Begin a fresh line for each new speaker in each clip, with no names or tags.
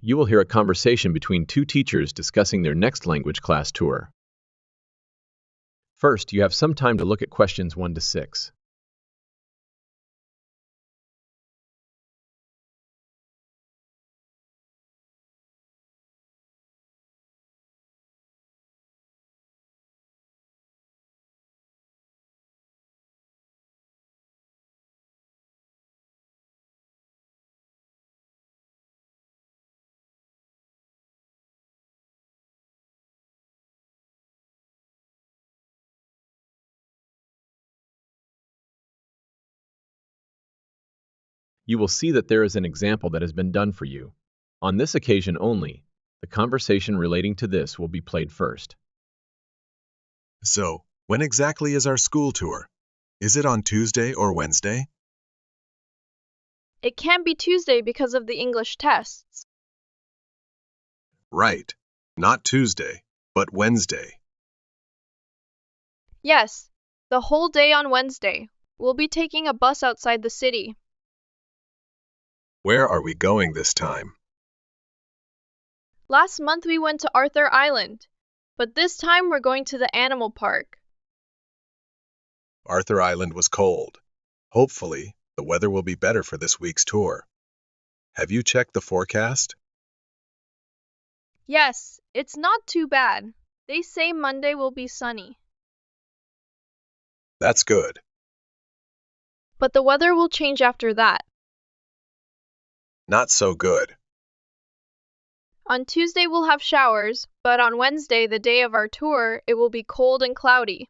you will hear a conversation between two teachers discussing their next language class tour. First, you have some time to look at questions 1 to 6. You will see that there is an example that has been done for you. On this occasion only, the conversation relating to this will be played first.
So, when exactly is our school tour? Is it on Tuesday or Wednesday?
It can't be Tuesday because of the English tests.
Right. Not Tuesday, but Wednesday.
Yes, the whole day on Wednesday. We'll be taking a bus outside the city.
Where are we going this time?
Last month we went to Arthur Island, but this time we're going to the animal park.
Arthur Island was cold. Hopefully, the weather will be better for this week's tour. Have you checked the forecast?
Yes, it's not too bad. They say Monday will be sunny.
That's good.
But the weather will change after that.
Not so good.
On Tuesday we'll have showers, but on Wednesday, the day of our tour, it will be cold and cloudy.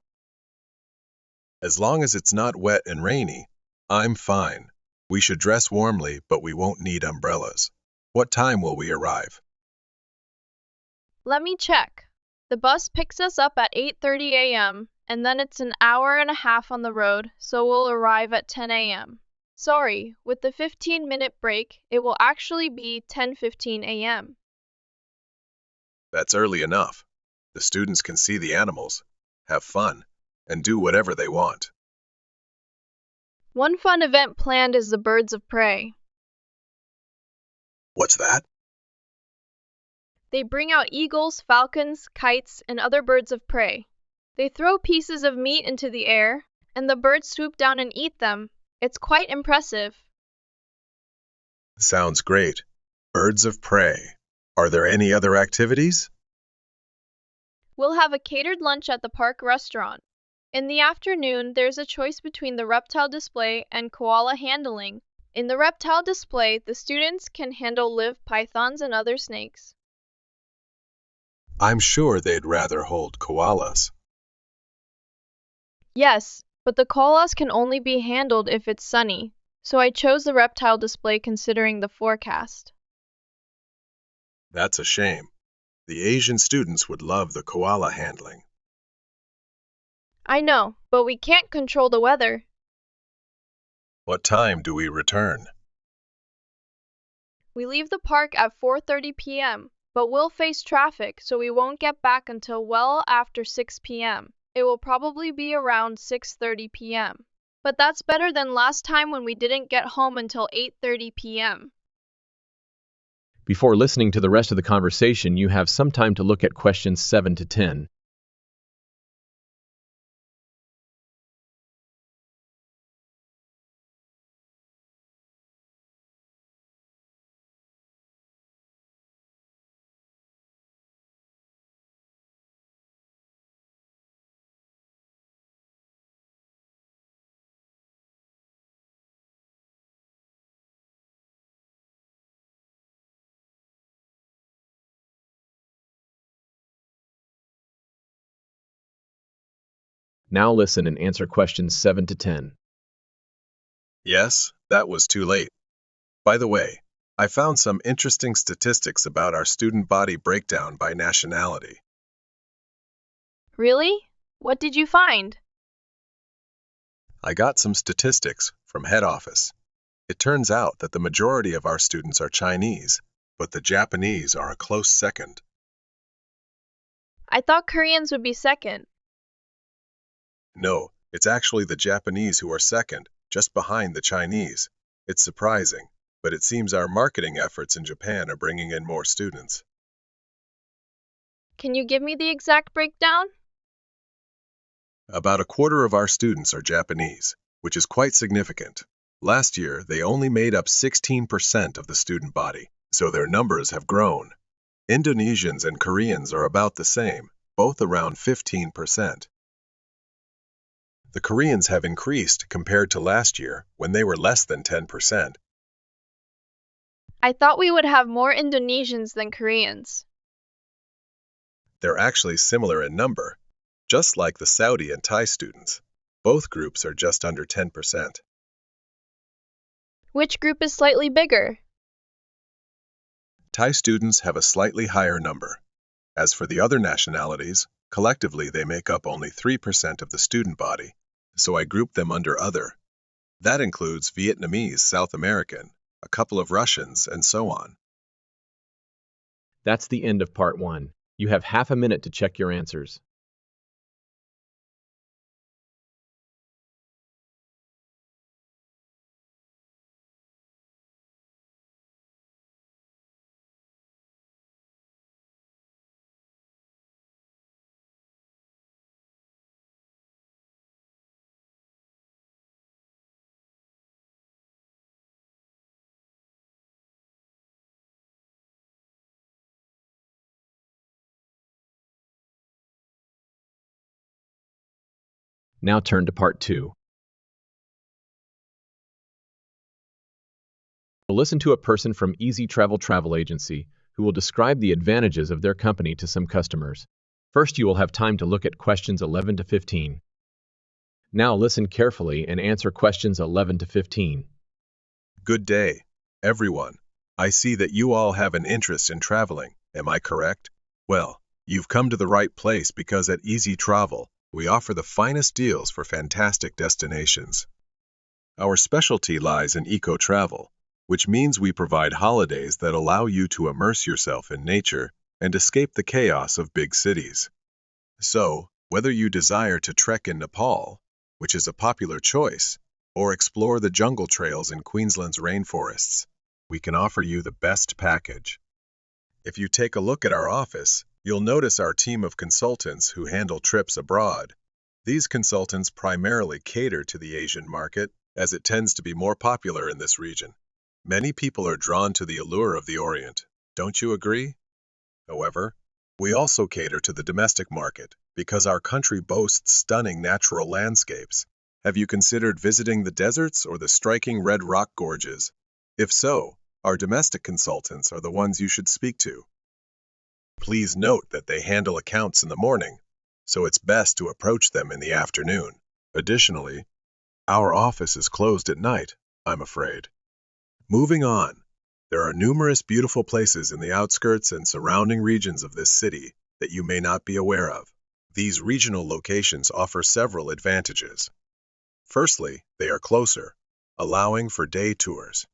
As long as it's not wet and rainy, I'm fine. We should dress warmly, but we won't need umbrellas. What time will we arrive?
Let me check. The bus picks us up at 8:30 a.m., and then it's an hour and a half on the road, so we'll arrive at 10 a.m. Sorry, with the 15-minute break, it will actually be 10:15 a.m.
That's early enough. The students can see the animals, have fun, and do whatever they want.
One fun event planned is the birds of prey.
What's that?
They bring out eagles, falcons, kites, and other birds of prey. They throw pieces of meat into the air, and the birds swoop down and eat them. It's quite impressive.
Sounds great. Birds of prey. Are there any other activities?
We'll have a catered lunch at the park restaurant. In the afternoon, there's a choice between the reptile display and koala handling. In the reptile display, the students can handle live pythons and other snakes.
I'm sure they'd rather hold koalas.
Yes, but the koalas can only be handled if it's sunny, so I chose the reptile display considering the forecast.
That's a shame. The Asian students would love the koala handling.
I know, but we can't control the weather.
What time do we return?
We leave the park at 4:30 p.m., but we'll face traffic, so we won't get back until well after 6 p.m. It will probably be around 6:30 p.m. But that's better than last time when we didn't get home until 8:30 p.m.
Before listening to the rest of the conversation, you have some time to look at questions 7 to 10. Now listen and answer questions 7 to 10.
Yes, that was too late. By the way, I found some interesting statistics about our student body breakdown by nationality.
Really? What did you find?
I got some statistics from head office. It turns out that the majority of our students are Chinese, but the Japanese are a close second.
I thought Koreans would be second.
No, it's actually the Japanese who are second, just behind the Chinese. It's surprising. but it seems our marketing efforts in Japan are bringing in more students.
Can you give me the exact breakdown?
About a quarter of our students are Japanese, which is quite significant. Last year, they only made up 16% of the student body, so their numbers have grown. Indonesians and Koreans are about the same, both around 15%. The Koreans have increased compared to last year when they were less than 10%.
I thought we would have more Indonesians than Koreans.
They're actually similar in number, just like the Saudi and Thai students. Both groups are just under 10%.
Which group is slightly bigger?
Thai students have a slightly higher number. As for the other nationalities, collectively they make up only 3% of the student body, so I group them under other. That includes Vietnamese, South American, a couple of Russians, and so on.
That's the end of part 1. You have half a minute to check your answers. Now turn to part 2. Listen to a person from Easy Travel Agency who will describe the advantages of their company to some customers. First, you will have time to look at questions 11 to 15. Now listen carefully and answer questions 11 to 15.
Good day, everyone. I see that you all have an interest in traveling. Am I correct? Well, you've come to the right place because at Easy Travel, we offer the finest deals for fantastic destinations. Our specialty lies in eco-travel, which means we provide holidays that allow you to immerse yourself in nature and escape the chaos of big cities. So, whether you desire to trek in Nepal, which is a popular choice, or explore the jungle trails in Queensland's rainforests, we can offer you the best package. If you take a look at our office, you'll notice our team of consultants who handle trips abroad. These consultants primarily cater to the Asian market, as it tends to be more popular in this region. Many people are drawn to the allure of the Orient, don't you agree? However, we also cater to the domestic market because our country boasts stunning natural landscapes. Have you considered visiting the deserts or the striking red rock gorges? If so, our domestic consultants are the ones you should speak to. Please note that they handle accounts in the morning, so it's best to approach them in the afternoon. Additionally, our office is closed at night, I'm afraid. Moving on, there are numerous beautiful places in the outskirts and surrounding regions of this city that you may not be aware of. These regional locations offer several advantages. Firstly, they are closer, allowing for day tours.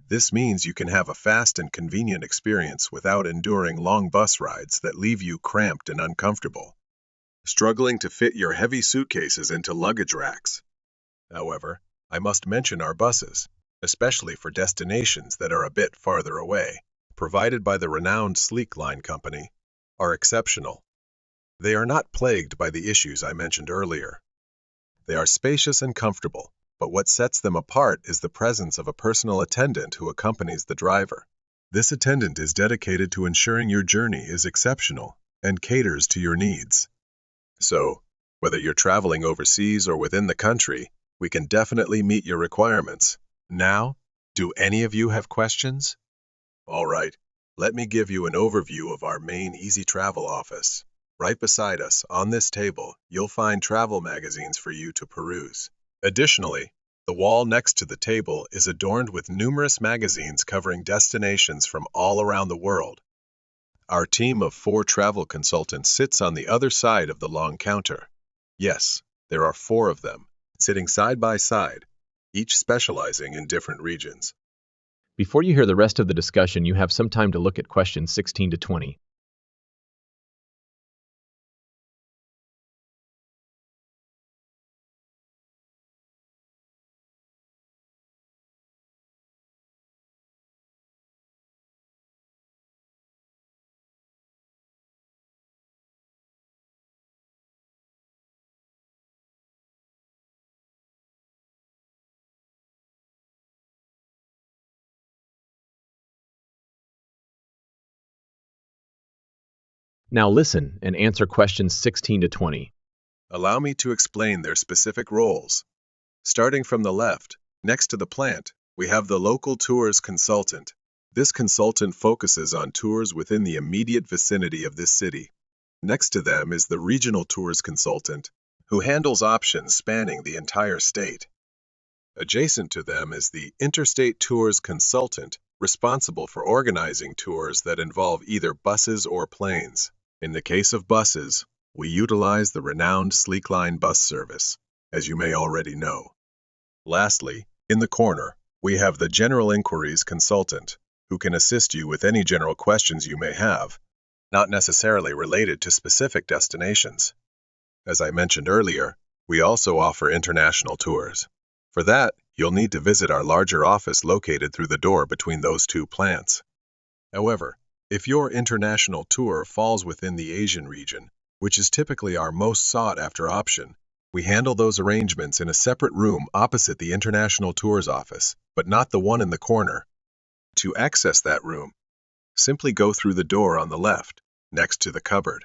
This means you can have a fast and convenient experience without enduring long bus rides that leave you cramped and uncomfortable, struggling to fit your heavy suitcases into luggage racks. However, I must mention our buses, especially for destinations that are a bit farther away, provided by the renowned Sleek Line Company, are exceptional. They are not plagued by the issues I mentioned earlier. They are spacious and comfortable, but what sets them apart is the presence of a personal attendant who accompanies the driver. This attendant is dedicated to ensuring your journey is exceptional and caters to your needs. So, whether you're traveling overseas or within the country, we can definitely meet your requirements. Now, do any of you have questions? All right, let me give you an overview of our main Easy Travel office. Right beside us, on this table, you'll find travel magazines for you to peruse. Additionally, the wall next to the table is adorned with numerous magazines covering destinations from all around the world. Our team of 4 travel consultants sits on the other side of the long counter. Yes, there are 4 of them, sitting side by side, each specializing in different regions.
Before you hear the rest of the discussion, you have some time to look at questions 16 to 20. Now listen and answer questions 16 to 20.
Allow me to explain their specific roles. Starting from the left, next to the plant, we have the local tours consultant. This consultant focuses on tours within the immediate vicinity of this city. Next to them is the regional tours consultant, who handles options spanning the entire state. Adjacent to them is the interstate tours consultant, responsible for organizing tours that involve either buses or planes. In the case of buses, we utilize the renowned Sleek Line bus service, as you may already know. Lastly, in the corner, we have the general inquiries consultant, who can assist you with any general questions you may have, not necessarily related to specific destinations. As I mentioned earlier, we also offer international tours. For that, you'll need to visit our larger office located through the door between those two plants. However, if your international tour falls within the Asian region, which is typically our most sought-after option, we handle those arrangements in a separate room opposite the international tours office, but not the one in the corner. To access that room, simply go through the door on the left, next to the cupboard.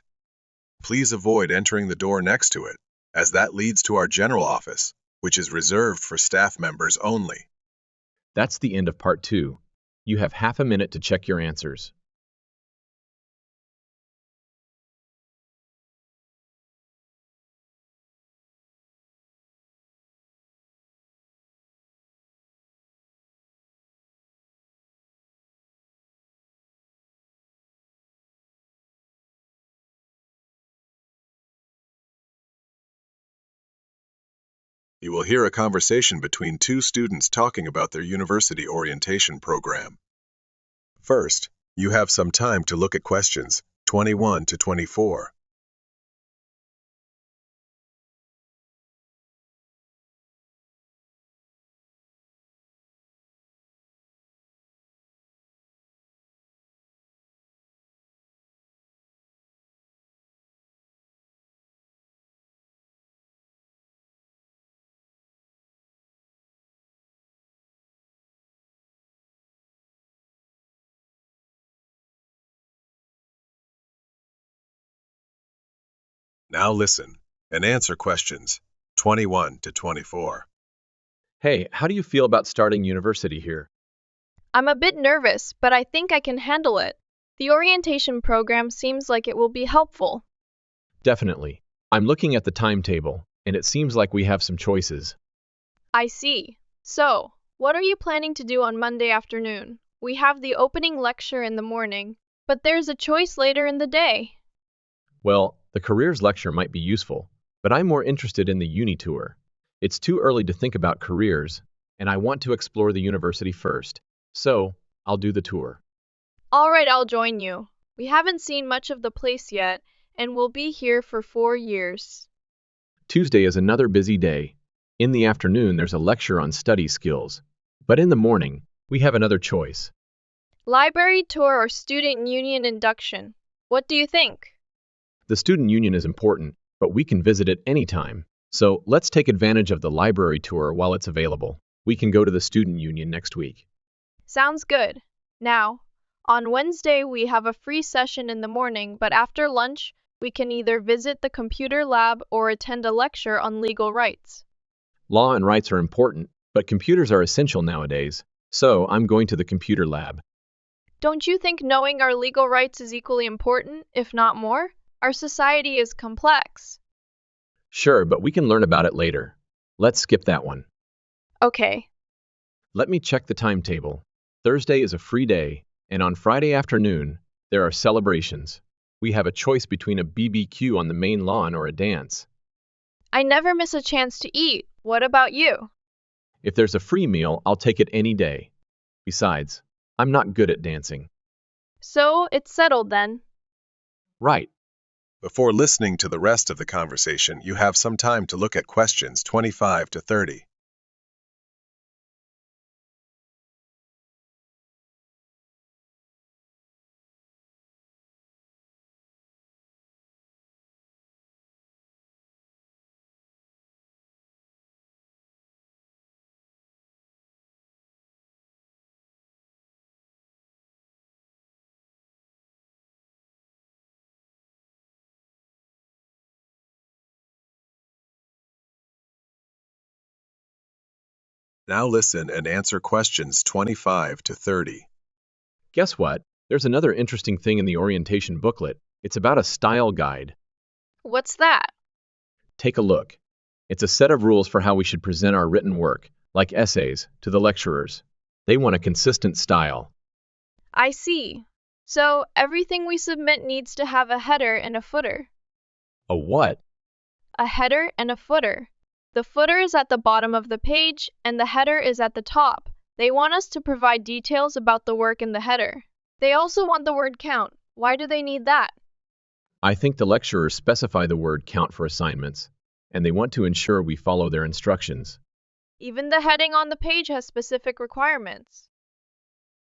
Please avoid entering the door next to it, as that leads to our general office, which is reserved for staff members only.
That's the end of part 2. You have half a minute to check your answers.
You will hear a conversation between two students talking about their university orientation program. First, you have some time to look at questions 21 to 24. Now listen and answer questions 21 to 24.
Hey, how do you feel about starting university here?
I'm a bit nervous, but I think I can handle it. The orientation program seems like it will be helpful.
Definitely. I'm looking at the timetable, and it seems like we have some choices.
I see. So, what are you planning to do on Monday afternoon? We have the opening lecture in the morning, but there's a choice later in the day.
Well, the careers lecture might be useful, but I'm more interested in the Uni Tour. It's too early to think about careers, and I want to explore the university first. So, I'll do the tour.
All right, I'll join you. We haven't seen much of the place yet, and we'll be here for 4 years.
Tuesday is another busy day. In the afternoon, there's a lecture on study skills. But in the morning, we have another choice.
Library tour or student union induction? What do you think?
The student union is important, but we can visit it anytime. So let's take advantage of the library tour while it's available. We can go to the student union next week.
Sounds good. Now, on Wednesday, we have a free session in the morning, but after lunch, we can either visit the computer lab or attend a lecture on legal rights.
Law and rights are important, but computers are essential nowadays. So I'm going to the computer lab.
Don't you think knowing our legal rights is equally important, if not more? Our society is complex.
Sure, but we can learn about it later. Let's skip that one.
Okay.
Let me check the timetable. Thursday is a free day, and on Friday afternoon, there are celebrations. We have a choice between a BBQ on the main lawn or a dance.
I never miss a chance to eat. What about you?
If there's a free meal, I'll take it any day. Besides, I'm not good at dancing.
So, it's settled then.
Right.
Before listening to the rest of the conversation, you have some time to look at questions 25 to 30. Now listen and answer questions 25 to 30.
Guess what? There's another interesting thing in the orientation booklet. It's about a style guide.
What's that?
Take a look. It's a set of rules for how we should present our written work, like essays, to the lecturers. They want a consistent style.
I see. So everything we submit needs to have a header and a footer.
A what?
A header and a footer. The footer is at the bottom of the page, and the header is at the top. They want us to provide details about the work in the header. They also want the word count. Why do they need that?
I think the lecturers specify the word count for assignments, and they want to ensure we follow their instructions.
Even the heading on the page has specific requirements.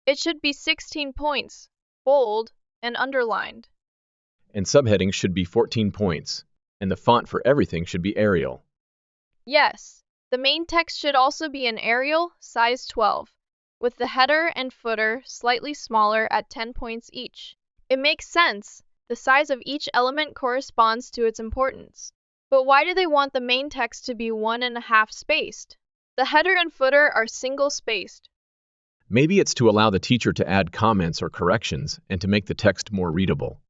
It should be 16 points, bold, and underlined.
And subheadings should be 14 points, and the font for everything should be Arial.
Yes, the main text should also be in Arial, size 12, with the header and footer slightly smaller at 10 points each. It makes sense. The size of each element corresponds to its importance. But why do they want the main text to be 1.5 spaced? The header and footer are single spaced.
Maybe it's to allow the teacher to add comments or corrections and to make the text more readable.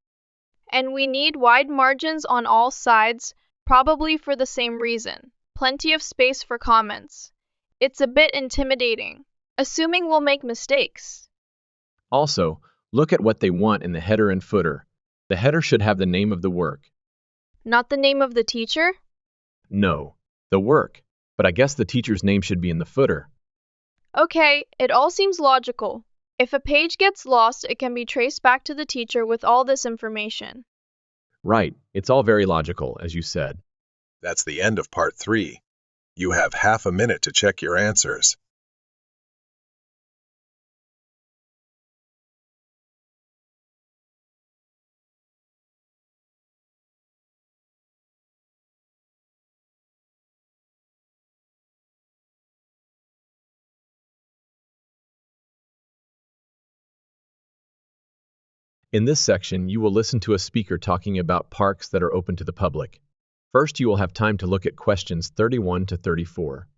And we need wide margins on all sides, probably for the same reason. Plenty of space for comments. It's a bit intimidating, assuming we'll make mistakes.
Also, look at what they want in the header and footer. The header should have the name of the work.
Not the name of the teacher?
No, the work. But I guess the teacher's name should be in the footer.
Okay, it all seems logical. If a page gets lost, it can be traced back to the teacher with all this information.
Right, it's all very logical, as you said.
That's the end of part 3. You have half a minute to check your answers.
In this section, you will listen to a speaker talking about parks that are open to the public. First, you will have time to look at questions 31 to 34.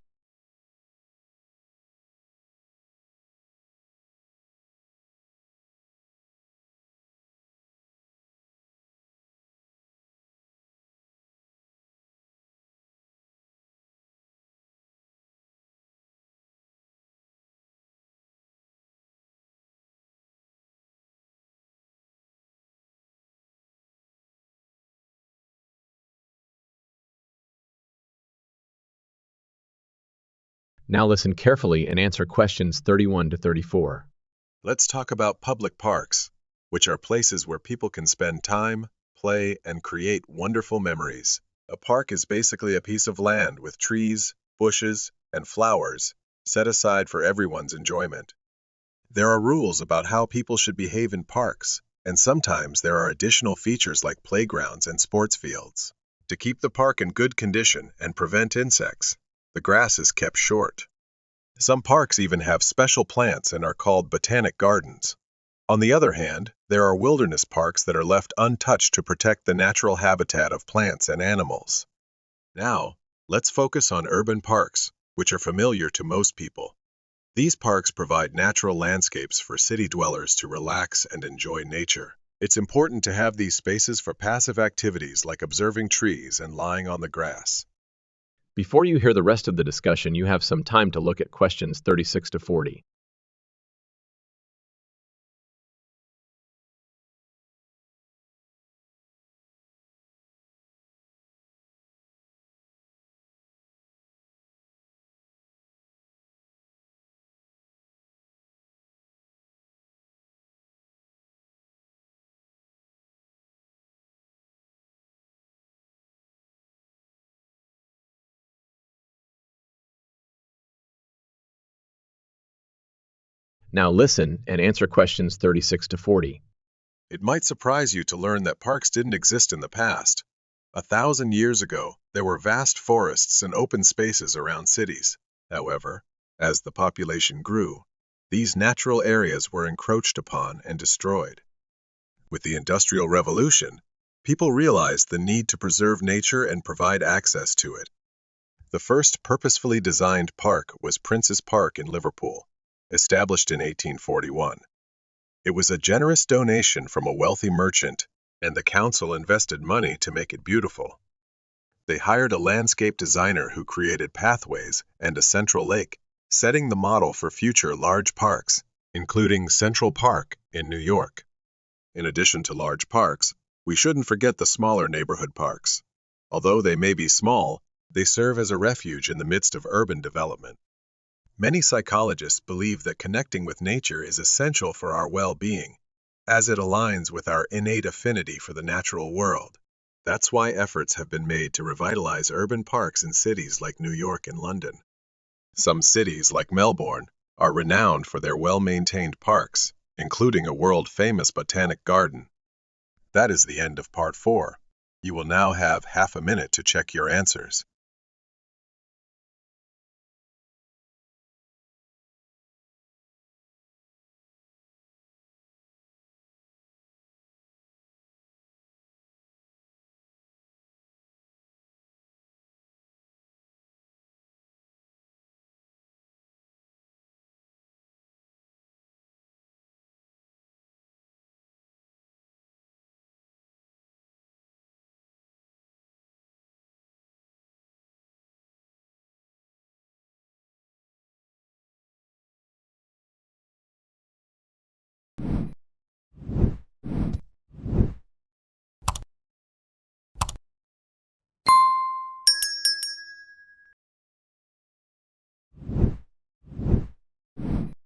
Now listen carefully and answer questions 31 to 34.
Let's talk about public parks, which are places where people can spend time, play, and create wonderful memories. A park is basically a piece of land with trees, bushes, and flowers set aside for everyone's enjoyment. There are rules about how people should behave in parks, and sometimes there are additional features like playgrounds and sports fields. To keep the park in good condition and prevent insects, the grass is kept short. Some parks even have special plants and are called botanic gardens. On the other hand, there are wilderness parks that are left untouched to protect the natural habitat of plants and animals. Now, let's focus on urban parks, which are familiar to most people. These parks provide natural landscapes for city dwellers to relax and enjoy nature. It's important to have these spaces for passive activities like observing trees and lying on the grass.
Before you hear the rest of the discussion, you have some time to look at questions 36 to 40. Now listen and answer questions 36 to 40.
It might surprise you to learn that parks didn't exist in the past. 1,000 years ago, there were vast forests and open spaces around cities. However, as the population grew, these natural areas were encroached upon and destroyed. With the Industrial Revolution, people realized the need to preserve nature and provide access to it. The first purposefully designed park was Prince's Park in Liverpool, established in 1841. It was a generous donation from a wealthy merchant, and the council invested money to make it beautiful. They hired a landscape designer who created pathways and a central lake, setting the model for future large parks, including Central Park in New York. In addition to large parks, we shouldn't forget the smaller neighborhood parks. Although they may be small, they serve as a refuge in the midst of urban development. Many psychologists believe that connecting with nature is essential for our well-being, as it aligns with our innate affinity for the natural world. That's why efforts have been made to revitalize urban parks in cities like New York and London. Some cities, like Melbourne, are renowned for their well-maintained parks, including a world-famous botanic garden. That is the end of Part 4. You will now have half a minute to check your answers.